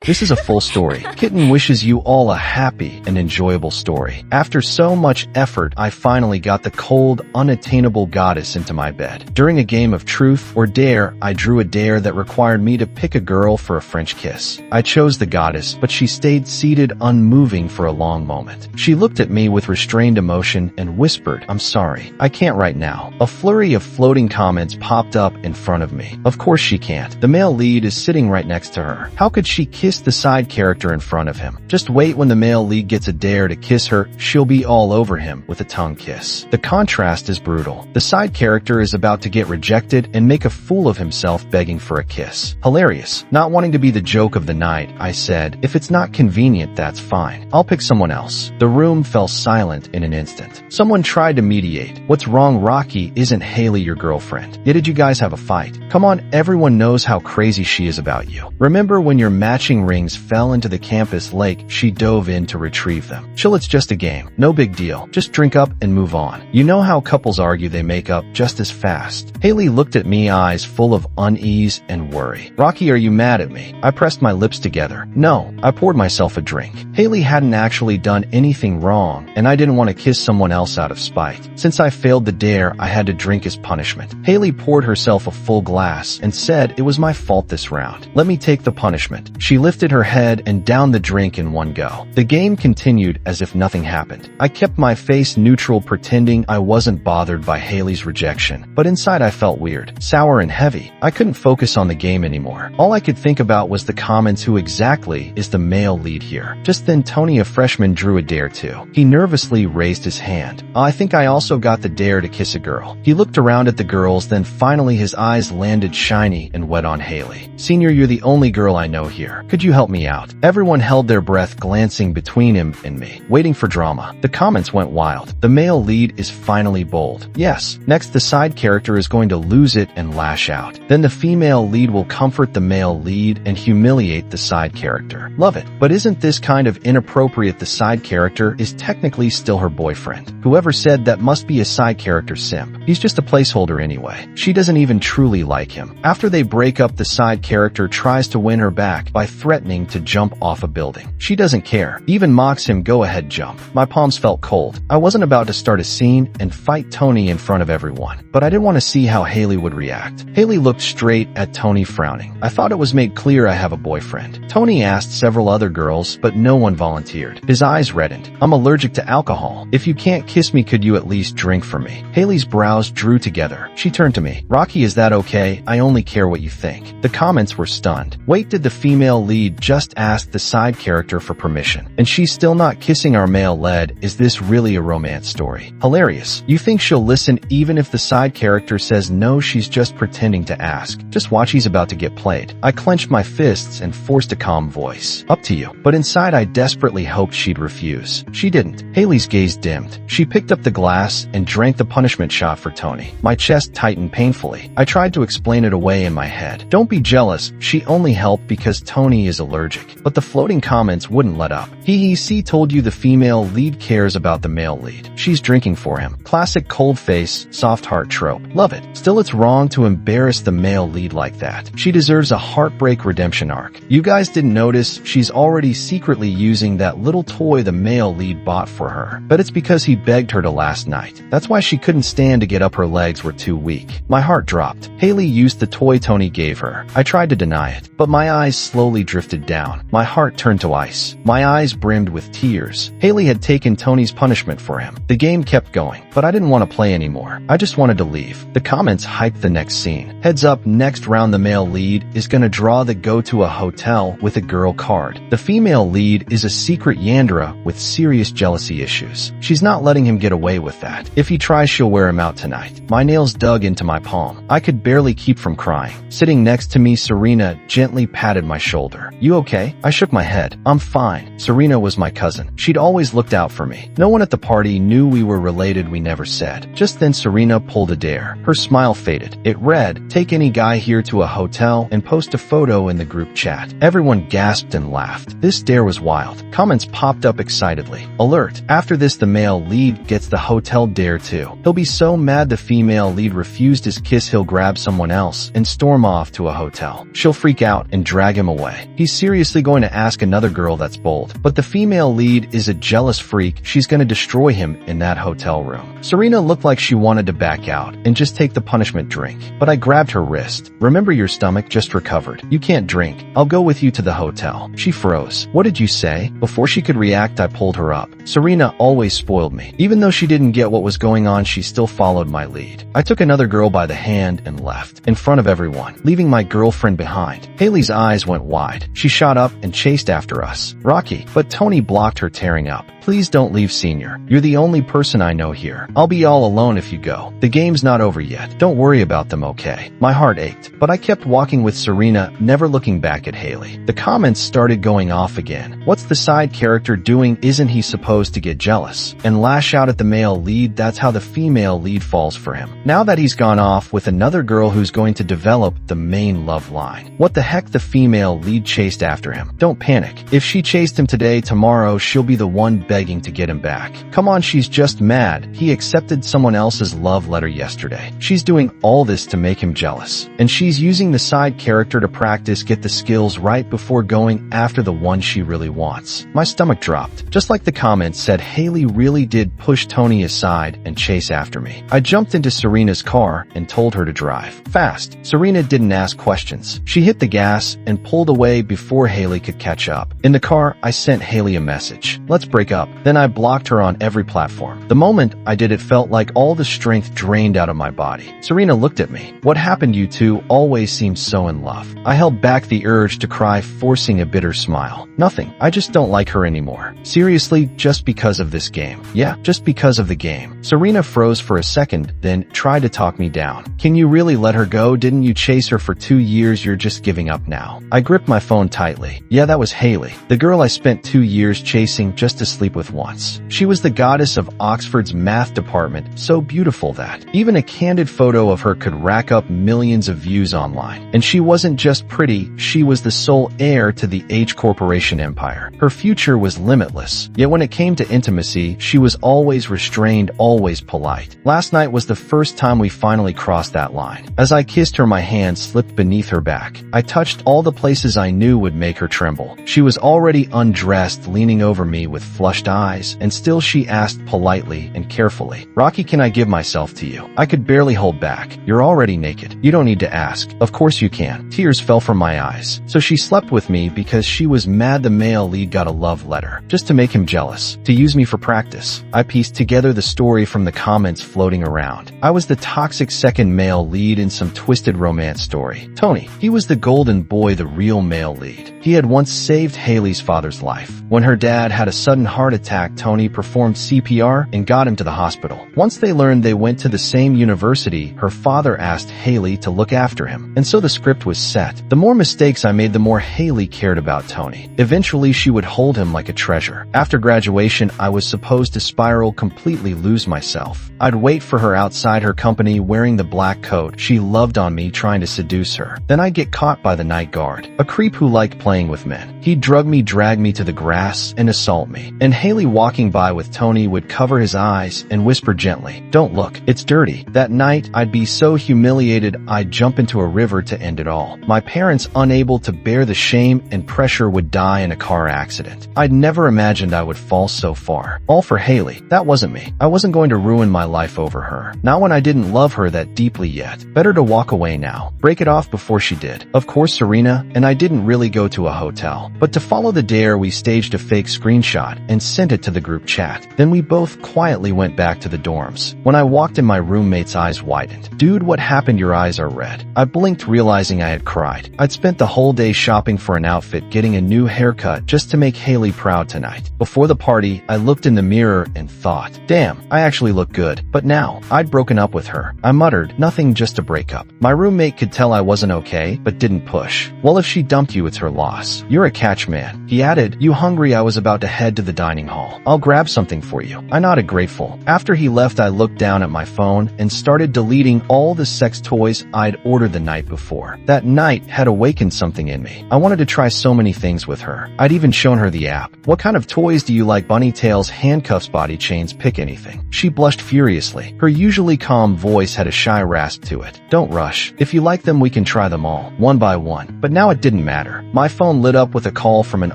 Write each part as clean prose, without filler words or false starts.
This is a full story. Kitten wishes you all a happy and enjoyable story. After so much effort, I finally got the cold, unattainable goddess into my bed. During a game of truth or dare, I drew a dare that required me to pick a girl for a French kiss. I chose the goddess, but she stayed seated unmoving for a long moment. She looked at me with restrained emotion and whispered, "I'm sorry, I can't right now." A flurry of floating comments popped up in front of me. Of course she can't. The male lead is sitting right next to her. How could she kiss the side character in front of him? Just wait, when the male lead gets a dare to kiss her, she'll be all over him with a tongue kiss. The contrast is brutal. The side character is about to get rejected and make a fool of himself begging for a kiss. Hilarious. Not wanting to be the joke of the night, I said, "If it's not convenient, that's fine. I'll pick someone else." The room fell silent in an instant. Someone tried to mediate. "What's wrong, Rocky? Isn't Haley your girlfriend? Yeah, did you guys have a fight? Come on, everyone knows how crazy she is about you. Remember when your matching rings fell into the campus lake, she dove in to retrieve them. Chill, it's just a game. No big deal. Just drink up and move on. You know how couples argue, they make up just as fast." Haley looked at me, eyes full of unease and worry. "Rocky, are you mad at me?" I pressed my lips together. "No." I poured myself a drink. Haley hadn't actually done anything wrong, and I didn't want to kiss someone else out of spite. Since I failed the dare, I had to drink as punishment. Haley poured herself a full glass and said it was my fault this round. "Let me take the punishment." She lifted her head and downed the drink in one go. The game continued as if nothing happened. I kept my face neutral, pretending I wasn't bothered by Haley's rejection, but inside I felt weird, sour and heavy. I couldn't focus on the game anymore. All I could think about was the comments. Who exactly is the male lead here? Just then Tony, a freshman, drew a dare too. He nervously raised his hand. "I think I also got the dare to kiss a girl." He looked around at the girls, then finally his eyes landed shiny and wet on Haley. "Senior, you're the only girl I know here. Could you help me out?" Everyone held their breath, glancing between him and me, waiting for drama. The comments went wild. The male lead is finally bold. Yes. Next, the side character is going to lose it and lash out. Then the female lead will comfort the male lead and humiliate the side character. Love it. But isn't this kind of inappropriate? The side character is technically still her boyfriend. Whoever said that must be a side character simp. He's just a placeholder anyway. She doesn't even truly like him. After they break up, the side character tries to win her back by threatening to jump off a building. She doesn't care, even mocks him, "Go ahead, jump." My palms felt cold. I wasn't about to start a scene and fight Tony in front of everyone, but I didn't want to see how Haley would react. Haley looked straight at Tony, frowning. "I thought it was made clear I have a boyfriend." Tony asked several other girls, but no one volunteered. His eyes reddened. "I'm allergic to alcohol. If you can't kiss me, could you at least drink for me?" Haley's brows drew together. She turned to me. "Rocky, is that okay? I only care what you think." The comments were stunned. Wait, did the female lead just ask the side character for permission? And she's still not kissing our male lead? Is this really a romance story? Hilarious. You think she'll listen even if the side character says no? She's just pretending to ask. Just watch, he's about to get played. I clenched my fists and forced a calm voice. "Up to you." But inside I desperately hoped she'd refuse. She didn't. Haley's gaze dimmed. She picked up the glass and drank the punishment shot for Tony. My chest tightened painfully. I tried to explain it away in my head. "Don't be jealous. She only helped because Tony is allergic." But the floating comments wouldn't let up. "See, told you the female lead cares about the male lead. She's drinking for him." Classic cold face, soft heart trope. Love it. Still, it's wrong to embarrass the male lead like that. She deserves a heartbreak redemption arc. You guys didn't notice? She's already secretly using that little toy the male lead bought for her. But it's because he begged her to last night. That's why she couldn't stand to get up. Her legs were too weak. My heart dropped. Haley used the toy Tony gave her. I tried to deny it, but my eyes slowly drifted down. My heart turned to ice. My eyes brimmed with tears. Haley had taken Tony's punishment for him. The game kept going, but I didn't want to play anymore. I just wanted to leave. The comments hyped the next scene. Heads up, next round the male lead is gonna draw the go to a hotel with a girl card. The female lead is a secret Yandra with serious jealousy issues. She's not letting him get away with that. If he tries, she'll wear him out tonight. My nails dug into my palm. I could barely keep from crying. Sitting next to me, Serena gently patted my shoulder. "You okay?" I shook my head. "I'm fine." Serena was my cousin. She'd always looked out for me. No one at the party knew we were related. We never said. Just then Serena pulled a dare. Her smile faded. It read, "Take any guy here to a hotel and post a photo in the group chat." Everyone gasped and laughed. This dare was wild. Comments popped up excitedly. "Alert! After this, the male lead gets the hotel dare too. He'll be so mad the female lead refused his kiss, he'll grab someone else and storm off to a hotel. She'll freak out and drag him away." He's seriously going to ask another girl that's bold. But the female lead is a jealous freak. She's going to destroy him in that hotel room. Serena looked like she wanted to back out and just take the punishment drink. But I grabbed her wrist. Remember, your stomach just recovered. You can't drink. I'll go with you to the hotel. She froze. What did you say? Before she could react, I pulled her up. Serena always spoiled me. Even though she didn't get what was going on, she still followed my lead. I took another girl by the hand and left, in front of everyone, leaving my girlfriend behind. Haley's eyes went wide. She shot up and chased after us. Rocky, but Tony blocked her, tearing up. Please don't leave, Senior. You're the only person I know here. I'll be all alone if you go. The game's not over yet. Don't worry about them, okay? My heart ached, but I kept walking with Serena, never looking back at Haley. The comments started going off again. What's the side character doing? Isn't he supposed to get jealous and lash out at the male lead? That's how the female lead falls for him. Now that he's gone off with another girl who's going to develop the main love line. What the heck? The female lead chased after him. Don't panic. If she chased him today, tomorrow she'll be the one begging to get him back. Come on, she's just mad. He accepted someone else's love letter yesterday. She's doing all this to make him jealous. And she's using the side character to practice, get the skills right before going after the one she really wants. My stomach dropped. Just like the comments said, Haley really did push Tony aside and chase after me. I jumped into Serena's car and told her to drive fast. Serena didn't ask questions. She hit the gas and pulled away before Haley could catch up. In the car, I sent Haley a message. Let's break up. Then I blocked her on every platform. The moment I did, it felt like all the strength drained out of my body. Serena looked at me. What happened? You two always seem so in love. I held back the urge to cry, forcing a bitter smile. Nothing. I just don't like her anymore. Seriously, just because of this game. Yeah, just because of the game. Serena froze for a second, then tried to talk me down. Can you really let her go? Didn't you chase her for 2 years? You're just giving up now. I gripped my phone tightly. Yeah, that was Haley, the girl I spent 2 years chasing just to sleep with once. She was the goddess of Oxford's math department, so beautiful that even a candid photo of her could rack up millions of views online. And she wasn't just pretty, she was the sole heir to the H Corporation empire. Her future was limitless. Yet when it came to intimacy, she was always restrained, always polite. Last night was the first time we finally crossed that line. As I kissed her, my hand slipped beneath her back. I touched all the places I knew would make her tremble. She was already undressed, leaning over me with flushed eyes, and still she asked politely and carefully, Rocky, can I give myself to you? I could barely hold back. You're already naked. You don't need to ask. Of course you can. Tears fell from my eyes. So she slept with me because she was mad the male lead got a love letter, just to make him jealous, to use me for practice. I pieced together the story from the comments floating around. I was the toxic second male lead in some twisted romance story. Tony, he was the golden boy, the real male lead. He had once saved Haley's father's life. When her dad had a sudden heart attack, Tony performed CPR and got him to the hospital. Once they learned they went to the same university, her father asked Haley to look after him. And so the script was set. The more mistakes I made, the more Haley cared about Tony. Eventually, she would hold him like a treasure. After graduation, I was supposed to spiral, completely lose myself. I'd wait for her outside her company wearing the black coat she loved on me, trying to seduce her. Then I'd get caught by the night guard, a creep who liked playing with men. He'd drag me to the grass and assault me. And Haley, walking by with Tony, would cover his eyes and whisper gently, "Don't look, it's dirty." That night, I'd be so humiliated I'd jump into a river to end it all. My parents, unable to bear the shame and pressure, would die in a car accident. I'd never imagined I would fall so far. All for Haley. That wasn't me. I wasn't going to ruin my life over her. Not when I didn't love her that deeply yet. Better to walk away now. Break it off before she did. Of course, Serena and I didn't really go to a hotel. But to follow the dare, we staged a fake screenshot and sent it to the group chat. Then we both quietly went back to the dorms. When I walked in, my roommate's eyes widened. "Dude, what happened? Your eyes are red." I blinked, realizing I had cried. I'd spent the whole day shopping for an outfit, getting a new haircut just to make Haley proud tonight. Before the party, I looked in the mirror and thought, damn, I actually look good. But now, I'd broken up with her. I muttered, nothing, just a breakup. My roommate could tell I wasn't okay, but didn't push. Well, if she dumped you, it's her loss. You're a catch man. He added, you hungry? I was about to head to the dining hall. I'll grab something for you. I nodded grateful. After he left, I looked down at my phone and started deleting all the sex toys I'd ordered the night before. That night had awakened something in me. I wanted to try so many things with her. I'd even shown her the app. What kind of toys do you like? Bunny tails, handcuffs, body chains, pick anything. She blushed furiously. Her usually calm voice had a shy rasp to it. Don't rush. If you like them, we can try them all, one by one. But now it didn't matter. My phone lit up with a call from an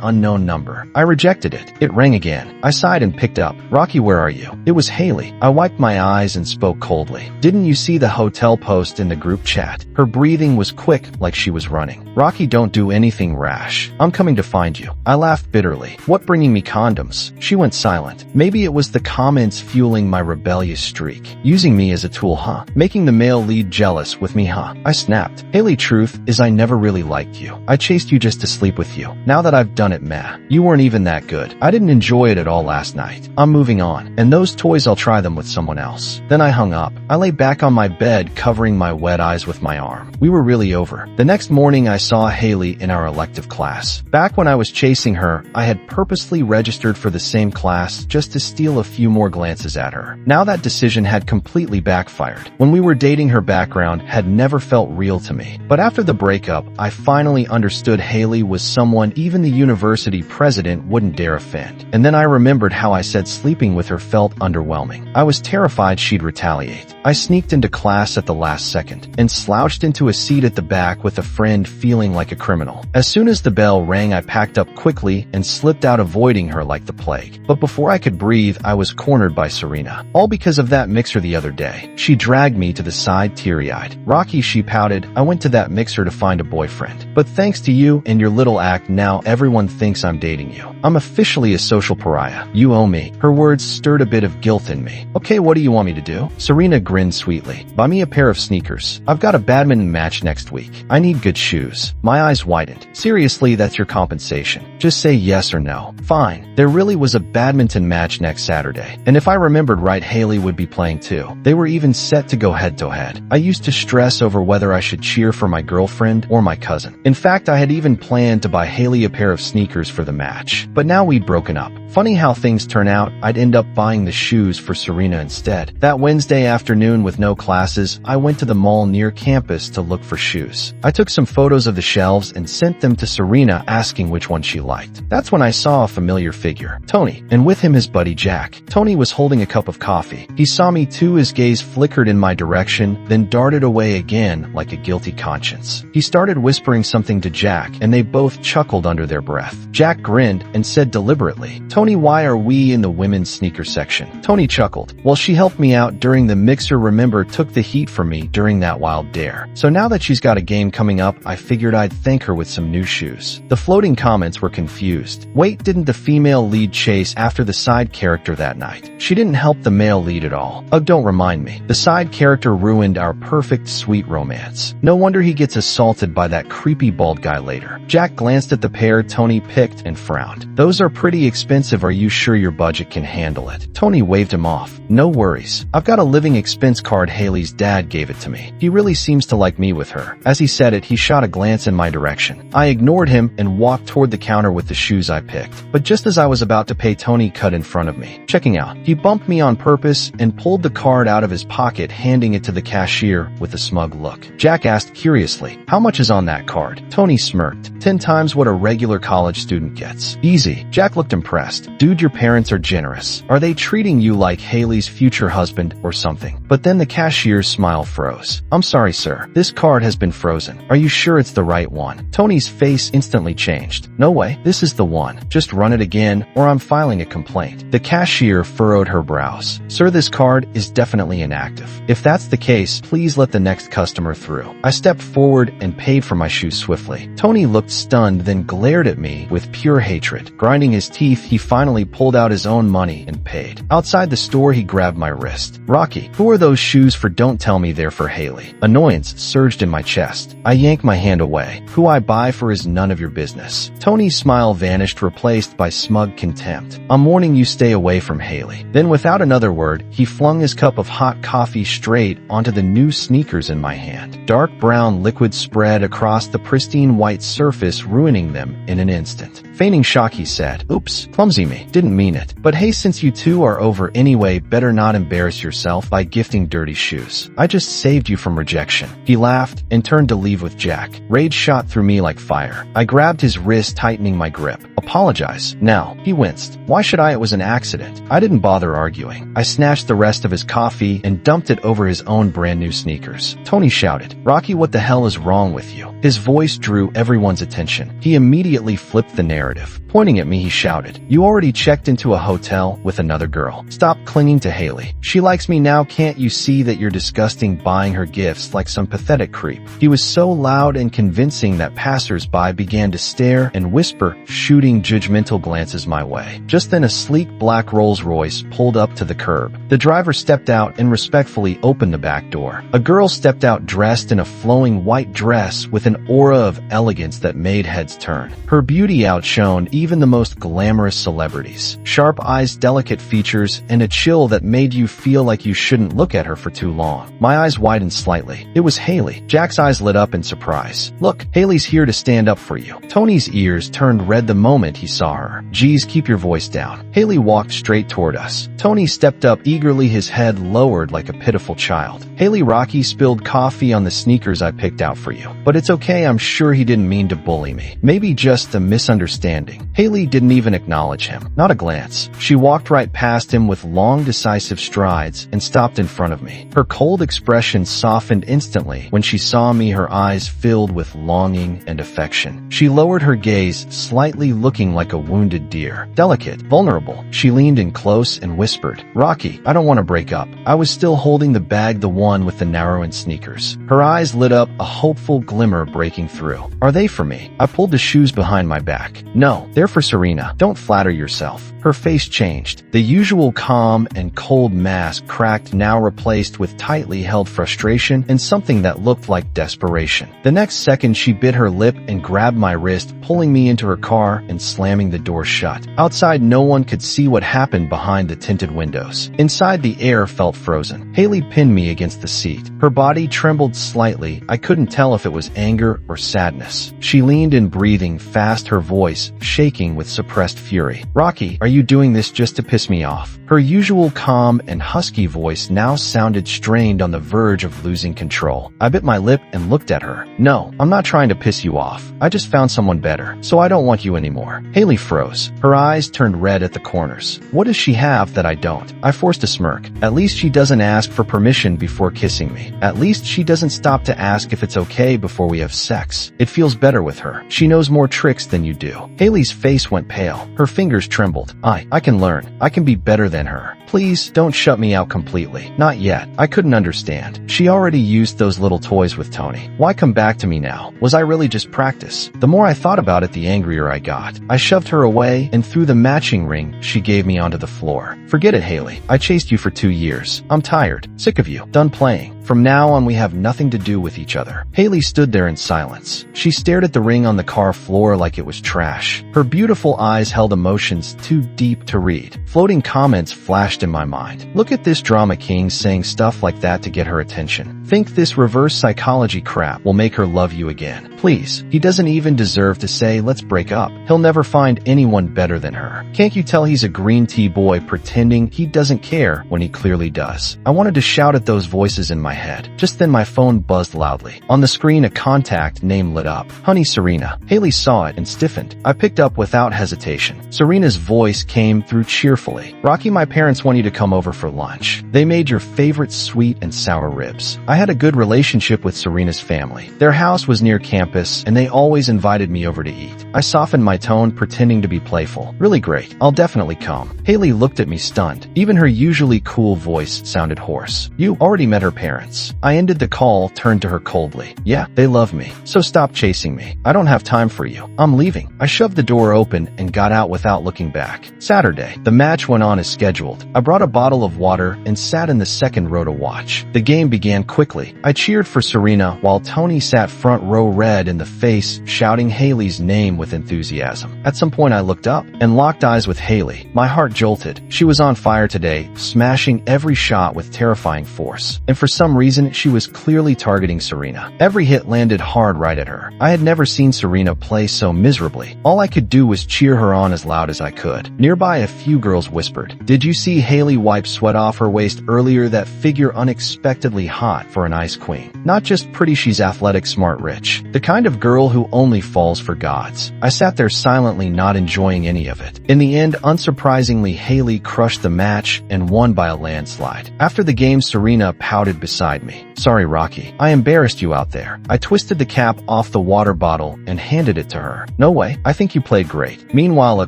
unknown number. I rejected it. It rang again. I sighed and picked up. Rocky, where are you? It was Haley. I wiped my eyes and spoke coldly. Didn't you see the hotel post in the group chat? Her breathing was quick, like she was running. Rocky, don't do anything rash. I'm coming to find you. I laughed bitterly. What, bringing me condoms? She went silent. Maybe it was the comments fueling my rebellious streak. Using me as a tool, huh? Making the male lead jealous with me, huh? I snapped. Haley, truth is I never really liked you. I chased you just to sleep with you. Now that I've done it, meh. You weren't even that good. I didn't enjoy it at all last night. I'm moving on. And those toys, I'll try them with someone else. Then I hung up. I lay back on my bed, covering my wet eyes with my arm. We were really over. The next morning, I saw Haley in our elective class. Back when I was chasing her, I had purposely registered for the same class just to steal a few more glances at her. Now that decision had completely backfired. When we were dating, her background had never felt real to me. But after the breakup, I finally understood Haley was someone even the university president wouldn't dare offend. And then I remembered how I said sleeping with her felt underwhelming. I was terrified she'd retaliate. I sneaked into class at the last second and slouched into a seat at the back with a friend, feeling like a criminal. As soon as the bell rang, I packed up quickly and slipped out, avoiding her like the plague. But before I could breathe, I was cornered by Serena. All because of that mixer the other day. She dragged me to the side, teary-eyed. Rocky, she pouted, I went to that mixer to find a boyfriend. But thanks to you and your little act, now everyone thinks I'm dating you. I'm officially a social pariah. You owe me. Her words stirred a bit of guilt in me. Okay, what do you want me to do? Serena grinned sweetly. Buy me a pair of sneakers. I've got a badminton match next week. I need good shoes. My eyes widened. Seriously, that's your compensation? Just say yes or no. Fine. There really was a badminton match next Saturday. And if I remembered right, Haley would be playing too. They were even set to go head-to-head. I used to stress over whether I should cheer for my girlfriend or my cousin. In fact, I had even planned to buy Haley a pair of sneakers for the match. But now we'd broken up. Funny how things turn out. I'd end up buying the shoes for Serena instead. That Wednesday afternoon, with no classes, I went to the mall near campus to look for shoes. I took some photos of the shelves and sent them to Serena, asking which one she liked. That's when I saw a familiar figure, Tony, and with him his buddy Jack. Tony was holding a cup of coffee. He saw me too. His gaze flickered in my direction, then darted away again like a guilty conscience. He started whispering something to Jack, and they both chuckled under their breath. Jack grinned and said deliberately, Tony, why are we in the women's sneaker section? Tony chuckled. Well, she helped me out during the mixer, remember, took the heat for me during that wild dare. So now that she's got a game coming up, I figured I'd thank her with some new shoes. The floating comments were confused. Wait, didn't the female lead chase after the side character that night? She didn't help the male lead at all. Ugh, don't remind me. The side character ruined our perfect, sweet romance. No wonder he gets assaulted by that creepy bald guy later. Jack glanced at the pair Tony picked and frowned. Those are pretty expensive. Are you sure your budget can handle it? Tony waved him off. No worries. I've got a living expense card. Haley's dad gave it to me. He really seems to like me with her. As he said it, he shot a glance in my direction. I ignored him and walked toward the counter with the shoes I picked. But just as I was about to pay, Tony cut in front of me. Checking out. He bumped me on purpose and pulled the card out of his pocket, handing it to the cashier with a smug look. Jack asked curiously, how much is on that card? Tony smirked. 10 times what a regular college student gets. Easy. Jack looked impressed. Dude, your parents are generous. Are they treating you like Haley's future husband or something? But then the cashier's smile froze. I'm sorry, sir. This card has been frozen. Are you sure it's the right one? Tony's face instantly changed. No way. This is the one. Just run it again or I'm filing a complaint. The cashier furrowed her brows. Sir, this card is definitely inactive. If that's the case, please let the next customer through. I stepped forward and paid for my shoes swiftly. Tony looked stunned, then glared at me with pure hatred. Grinding his teeth, he finally pulled out his own money and paid. Outside the store, he grabbed my wrist. Rocky, who are are those shoes for? Don't tell me they're for Haley. Annoyance surged in my chest. I yanked my hand away. Who I buy for is none of your business. Tony's smile vanished, replaced by smug contempt. I'm warning you, stay away from Haley. Then without another word, he flung his cup of hot coffee straight onto the new sneakers in my hand. Dark brown liquid spread across the pristine white surface, ruining them in an instant. Feigning shock, he said, "Oops, clumsy me. Didn't mean it. But hey, since you two are over anyway, better not embarrass yourself by gifting dirty shoes. I just saved you from rejection." He laughed and turned to leave with Jack. Rage shot through me like fire. I grabbed his wrist, tightening my grip. "Apologize now." He winced. "Why should I? It was an accident." I didn't bother arguing. I snatched the rest of his coffee and dumped it over his own brand new sneakers. Tony shouted, "Rocky, what the hell is wrong with you?" His voice drew everyone's attention. He immediately flipped the narrative. Pointing at me, he shouted, "You already checked into a hotel with another girl. Stop clinging to Haley. She likes me now. Can't you see that you're disgusting, buying her gifts like some pathetic creep?" He was so loud and convincing that passers-by began to stare and whisper, shooting judgmental glances my way. Just then a sleek black Rolls-Royce pulled up to the curb. The driver stepped out and respectfully opened the back door. A girl stepped out dressed in a flowing white dress with an aura of elegance that made heads turn. Her beauty outshone even the most glamorous celebrities. Sharp eyes, delicate features, and a chill that made you feel like you shouldn't look at her for too long. My eyes widened slightly. It was Haley. Jack's eyes lit up in surprise. "Look, Haley's here to stand up for you." Tony's ears turned red the moment he saw her. "Geez, keep your voice down." Haley walked straight toward us. Tony stepped up eagerly, his head lowered like a pitiful child. "Haley, Rocky spilled coffee on the sneakers I picked out for you. But it's okay, I'm sure he didn't mean to bully me. Maybe just a misunderstanding." Haley didn't even acknowledge him. Not a glance. She walked right past him with long, decisive strides and stopped in front of me. Her cold expression softened instantly when she saw me, her eyes filled with longing and affection. She lowered her gaze, slightly looking like a wounded deer. Delicate, vulnerable, she leaned in close and whispered, "Rocky, I don't want to break up." I was still holding the bag, the one with the narrow-in sneakers. Her eyes lit up, a hopeful glimmer breaking through. "Are they for me?" I pulled the shoes behind my back. "No, they're for Serena. Don't flatter yourself." Her face changed. The usual calm and cold mask cracked, now replaced with tightly held frustration and something that looked like desperation. The next second, she bit her lip and grabbed my wrist, pulling me into her car and slamming the door shut. Outside, no one could see what happened behind the tinted windows. Inside, the air felt frozen. Haley pinned me against the seat. Her body trembled slightly. I couldn't tell if it was anger or sadness. She leaned in, breathing fast, her voice shaking with suppressed fury. "Rocky, are you doing this just to piss me off?" Her usual calm and husky voice now sounded strained, on the verge of losing control. I bit my lip and looked at her. "No, I'm not trying to piss you off. I just found someone better, so I don't want you anymore." Haley froze. Her eyes turned red at the corners. What does she have that I don't? I forced a smirk. At least she doesn't ask for permission before kissing me. At least she doesn't stop to ask if it's okay before we have sex. It feels better with her. She knows more tricks than you do. Haley's face went pale. Her fingers trembled. I can learn. I can be better than her. Please, don't shut me out completely. Not yet. I couldn't understand. She already used those little toys with Tony. Why come back to me now? Was I really just practice? The more I thought about it, the angrier I got. I shoved her away and threw the matching ring she gave me onto the floor. "Forget it, Haley. I chased you for 2 years. I'm tired. Sick of you. Done playing. From now on, we have nothing to do with each other." Haley stood there in silence. She stared at the ring on the car floor like it was trash. Her beautiful eyes held emotions too deep to read. Floating comments flashed in my mind. Look at this drama king saying stuff like that to get her attention. Think this reverse psychology crap will make her love you again. Please, he doesn't even deserve to say let's break up. He'll never find anyone better than her. Can't you tell he's a green tea boy pretending he doesn't care when he clearly does? I wanted to shout at those voices in my head. Just then my phone buzzed loudly. On the screen, a contact name lit up. "Honey, Serena." Haley saw it and stiffened. I picked up without hesitation. Serena's voice came through cheerfully. "Rocky, my parents want you to come over for lunch. They made your favorite sweet and sour ribs. I I had a good relationship with Serena's family. Their house was near campus, and they always invited me over to eat. I softened my tone, pretending to be playful. Really great. I'll definitely come. Haley looked at me stunned. Even her usually cool voice sounded hoarse. You already met her parents. I ended the call, turned to her coldly. Yeah, they love me. So stop chasing me. I don't have time for you. I'm leaving. I shoved the door open and got out without looking back. Saturday. The match went on as scheduled. I brought a bottle of water and sat in the second row to watch. The game began quickly. I cheered for Serena while Tony sat front row, red in the face, shouting Haley's name with enthusiasm. At some point I looked up and locked eyes with Haley. My heart jolted. She was on fire today, smashing every shot with terrifying force. And for some reason, she was clearly targeting Serena. Every hit landed hard right at her. I had never seen Serena play so miserably. All I could do was cheer her on as loud as I could. Nearby, a few girls whispered, "Did you see Haley wipe sweat off her waist earlier? That figure unexpectedly hot for an ice queen. Not just pretty, she's athletic, smart, rich. The kind of girl who only falls for gods." I sat there silently, not enjoying any of it. In the end, unsurprisingly, Haley crushed the match and won by a landslide. After the game, Serena pouted beside me. "Sorry, Rocky. I embarrassed you out there." I twisted the cap off the water bottle and handed it to her. "No way. I think you played great." Meanwhile, a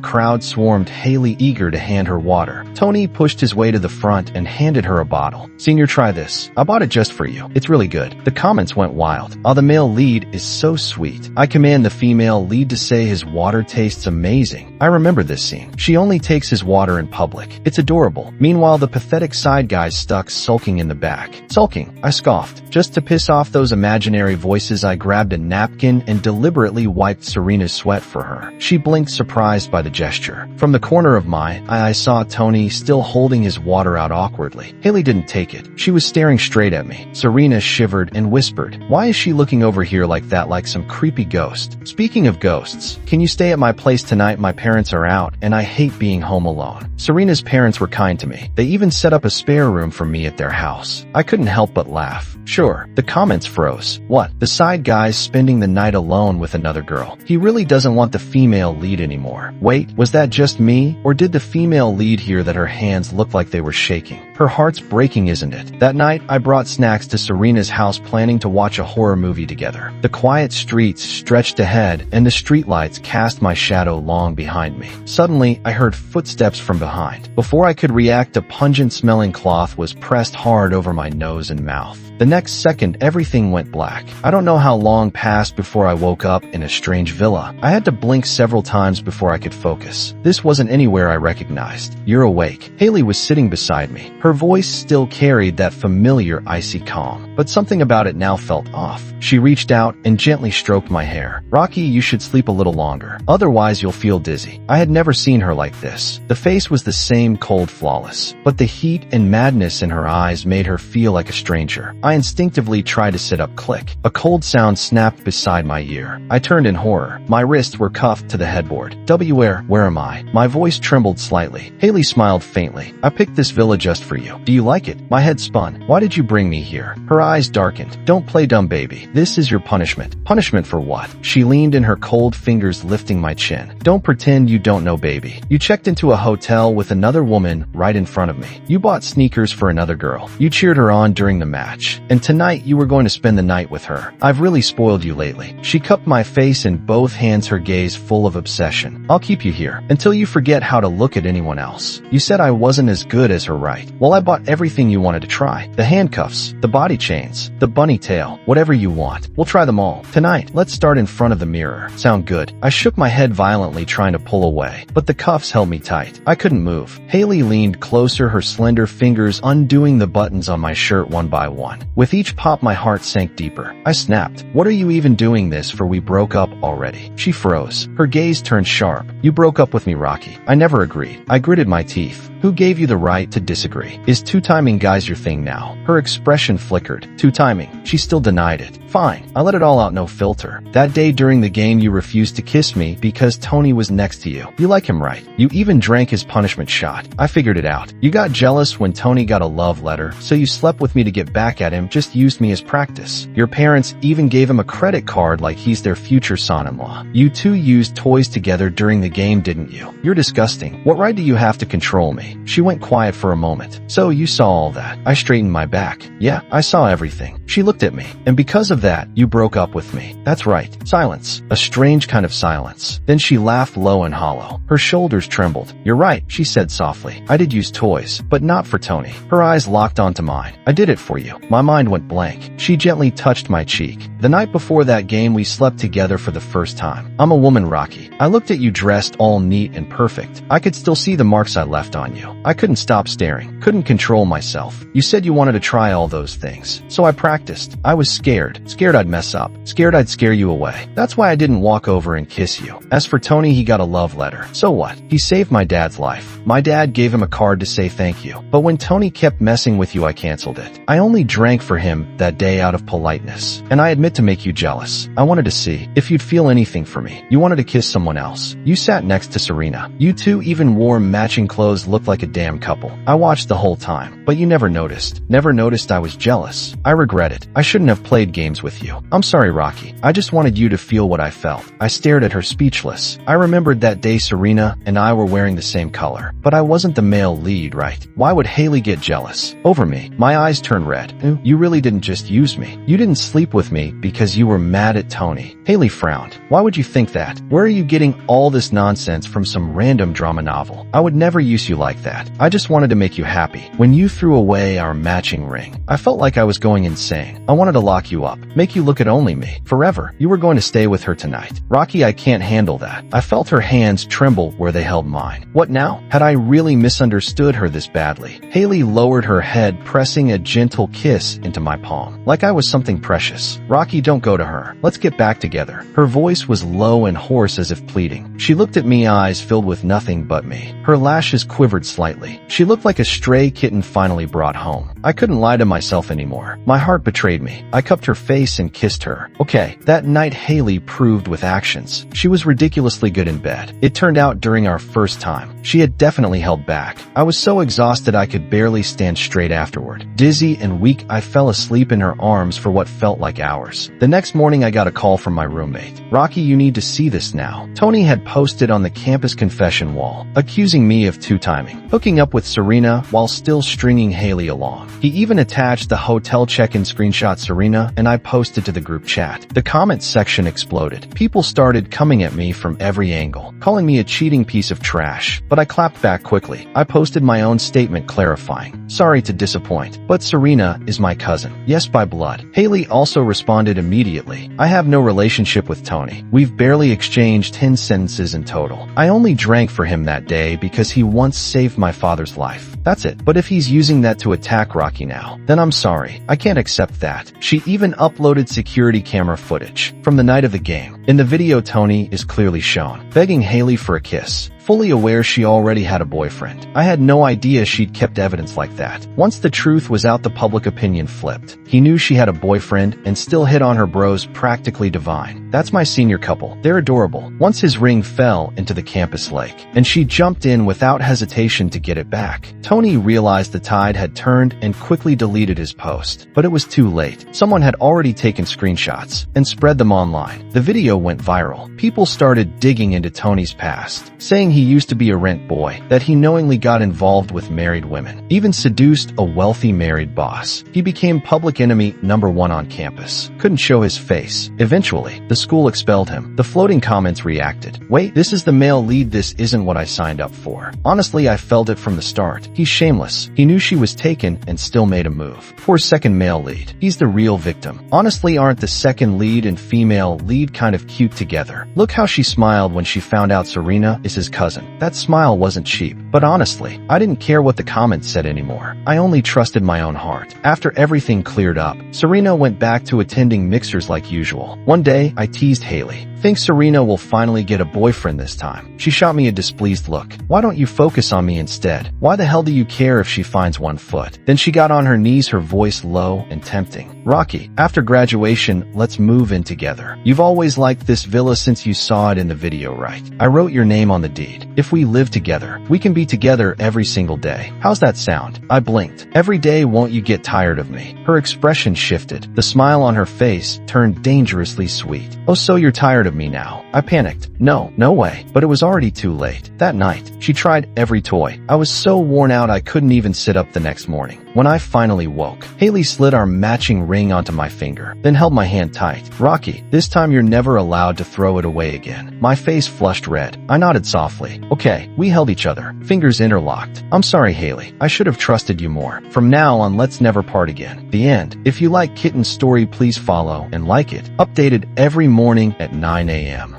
crowd swarmed Haley, eager to hand her water. Tony pushed his way to the front and handed her a bottle. "Senior, try this. I bought it just for you. It's really good." The comments went wild. "Oh, the male lead is so sweet. I command the female lead to say his water tastes amazing." I remember this scene. She only takes his water in public. It's adorable. Meanwhile, the pathetic side guy's stuck sulking in the back. Sulking? I scoffed. Just to piss off those imaginary voices, I grabbed a napkin and deliberately wiped Serena's sweat for her. She blinked, surprised by the gesture. From the corner of my eye, I saw Tony still holding his water out awkwardly. Haley didn't take it. She was staring straight at me. Serena shivered and whispered, "Why is she looking over here like that, like some creepy ghost?" Speaking of ghosts, can you stay at my place tonight? My parents are out, and I hate being home alone. Serena's parents were kind to me. They even set up a spare room for me at their house. I couldn't help but laugh. Sure, the comments froze. What? The side guy's spending the night alone with another girl. He really doesn't want the female lead anymore. Wait, was that just me? Or did the female lead hear that her hands looked like they were shaking? Her heart's breaking, isn't it? That night, I brought snacks to Serena's house, planning to watch a horror movie together. The quiet streets stretched ahead, and the streetlights cast my shadow long behind me. Suddenly, I heard footsteps from behind. Before I could react, a pungent-smelling cloth was pressed hard over my nose and mouth. The next second, everything went black. I don't know how long passed before I woke up in a strange villa. I had to blink several times before I could focus. This wasn't anywhere I recognized. "You're awake." Haley was sitting beside me. Her voice still carried that familiar icy calm, but something about it now felt off. She reached out and gently stroked my hair. "Rocky, you should sleep a little longer. Otherwise, you'll feel dizzy." I had never seen her like this. The face was the same, cold, flawless, but the heat and madness in her eyes made her feel like a stranger. I instinctively tried to sit up. Click. A cold sound snapped beside my ear. I turned in horror. My wrists were cuffed to the headboard. Where am I?" My voice trembled slightly. Haley smiled faintly. "I picked this villa just for you. Do you like it?" My head spun. "Why did you bring me here?" Her eyes darkened. "Don't play dumb, baby. This is your punishment." "Punishment for what?" She leaned in, her cold fingers lifting my chin. "Don't pretend you don't know, baby. You checked into a hotel with another woman right in front of me. You bought sneakers for another girl. You cheered her on during the match. And tonight you were going to spend the night with her. I've really spoiled you lately." She cupped my face in both hands, her gaze full of obsession. "I'll keep you here until you forget how to look at anyone else. You said I wasn't as good as her, right? Well, I bought everything you wanted to try. The handcuffs, the body chains, the bunny tail, whatever you want. We'll try them all. Tonight, let's start in front of the mirror. Sound good?" I shook my head violently, trying to pull away, but the cuffs held me tight. I couldn't move. Haley leaned closer, her slender fingers undoing the buttons on my shirt one by one. With each pop, my heart sank deeper. I snapped, "What are you even doing this for? We broke up already." She froze. Her gaze turned sharp. "You broke up with me, Rocky. I never agreed." I gritted my teeth. "Who gave you the right to disagree? Is two-timing guys your thing now?" Her expression flickered. "Two-timing?" She still denied it. Fine. I let it all out, no filter. That day during the game you refused to kiss me because Tony was next to you. You like him, right? You even drank his punishment shot. I figured it out. You got jealous when Tony got a love letter, so you slept with me to get back at him, just used me as practice. Your parents even gave him a credit card like he's their future son-in-law. You two used toys together during the game, didn't you? You're disgusting. What right do you have to control me? She went quiet for a moment. So you saw all that. I straightened my back. Yeah, I saw everything. She looked at me. And because of that, you broke up with me. That's right. Silence. A strange kind of silence. Then she laughed low and hollow. Her shoulders trembled. You're right, she said softly. I did use toys, but not for Tony. Her eyes locked onto mine. I did it for you. My mind went blank. She gently touched my cheek. The night before that game, we slept together for the first time. I'm a woman, Rocky. I looked at you dressed all neat and perfect. I could still see the marks I left on you. I couldn't stop staring. Couldn't control myself. You said you wanted to try all those things. So I practiced. I was scared. Scared I'd mess up. Scared I'd scare you away. That's why I didn't walk over and kiss you. As for Tony, he got a love letter. So what? He saved my dad's life. My dad gave him a card to say thank you. But when Tony kept messing with you, I canceled it. I only drank for him that day out of politeness. And I admit to make you jealous. I wanted to see if you'd feel anything for me. You wanted to kiss someone else. You sat next to Serena. You two even wore matching clothes, looked like a damn couple. I watched the whole time, but you never noticed. Never noticed I was jealous. I regret it. I shouldn't have played games with you. I'm sorry, Rocky. I just wanted you to feel what I felt. I stared at her speechless. I remembered that day Serena and I were wearing the same color. But I wasn't the male lead, right? Why would Haley get jealous over me? My eyes turned red. You really didn't just use me. You didn't sleep with me because you were mad at Tony. Haley frowned. Why would you think that? Where are you getting all this nonsense from? Some random drama novel? I would never use you like that. I just wanted to make you happy. When you threw away our matching ring, I felt like I was going insane. I wanted to lock you up, make you look at only me, forever. You were going to stay with her tonight. Rocky, I can't handle that. I felt her hands tremble where they held mine. What now? Had I really misunderstood her this badly? Haley lowered her head, pressing a gentle kiss into my palm, like I was something precious. Rocky, don't go to her. Let's get back together. Her voice was low and hoarse as if pleading. She looked at me, eyes filled with nothing but me. Her lashes quivered slightly. She looked like a stray kitten finally brought home. I couldn't lie to myself anymore. My heart betrayed me. I cupped her face and kissed her. Okay, that night Haley proved with actions. She was ridiculously good in bed. It turned out during our first time, she had definitely held back. I was so exhausted I could barely stand straight afterward. Dizzy and weak, I fell asleep in her arms for what felt like hours. The next morning I got a call from my roommate. Rocky, you need to see this now. Tony had posted on the campus confession wall, accusing me of two-timing, hooking up with Serena while still stringing Haley along. He even attached the hotel check-in screenshot Serena and I posted to the group chat. The comments section exploded. People started coming at me from every angle, calling me a cheating piece of trash, but I clapped back quickly. I posted my own statement clarifying, sorry to disappoint, but Serena is my cousin. Yes, by blood. Haley also responded immediately. I have no relationship with Tony. We've barely exchanged 10 sentences in total. I only drank for him that day because he once saved my father's life. That's it. But if he's using that to attack Rocky now, then I'm sorry. I can't accept that. She even uploaded security camera footage from the night of the game. In the video, Tony is clearly shown begging Haley for a kiss, fully aware she already had a boyfriend. I had no idea she'd kept evidence like that. Once the truth was out, the public opinion flipped. He knew she had a boyfriend and still hit on her bros, practically divine. That's my senior couple. They're adorable. Once his ring fell into the campus lake, and she jumped in without hesitation to get it back. Tony realized the tide had turned and quickly deleted his post. But it was too late. Someone had already taken screenshots and spread them online. The video went viral. People started digging into Tony's past, saying he used to be a rent boy, that he knowingly got involved with married women, even seduced a wealthy married boss. He became public enemy #1 on campus. Couldn't show his face. Eventually, the school expelled him. The floating comments reacted. Wait, this is the male lead. This isn't what I signed up for. Honestly, I felt it from the start. He's shameless. He knew she was taken and still made a move. Poor second male lead. He's the real victim. Honestly, aren't the second lead and female lead kind of cute together? Look how she smiled when she found out Serena is his cousin. That smile wasn't cheap. But honestly, I didn't care what the comments said anymore. I only trusted my own heart. After everything cleared up, Serena went back to attending mixers like usual. One day, I teased Haley Think Serena will finally get a boyfriend this time. She shot me a displeased look. Why don't you focus on me instead? Why the hell do you care if she finds one foot? Then she got on her knees, her voice low and tempting. Rocky, after graduation, let's move in together. You've always liked this villa since you saw it in the video, right? I wrote your name on the deed. If we live together, we can be together every single day. How's that sound? I blinked. Every day, won't you get tired of me? Her expression shifted. The smile on her face turned dangerously sweet. Oh, so you're tired of me now? I panicked. No way. But it was already too late. That night, she tried every toy. I was so worn out I couldn't even sit up the next morning. When I finally woke, Haley slid our matching ring onto my finger, then held my hand tight. Rocky, this time you're never allowed to throw it away again. My face flushed red. I nodded softly. Okay, we held each other, fingers interlocked. I'm sorry, Haley. I should have trusted you more. From now on, let's never part again. The end. If you like Kitten's story, please follow and like it. Updated every morning at 9 a.m.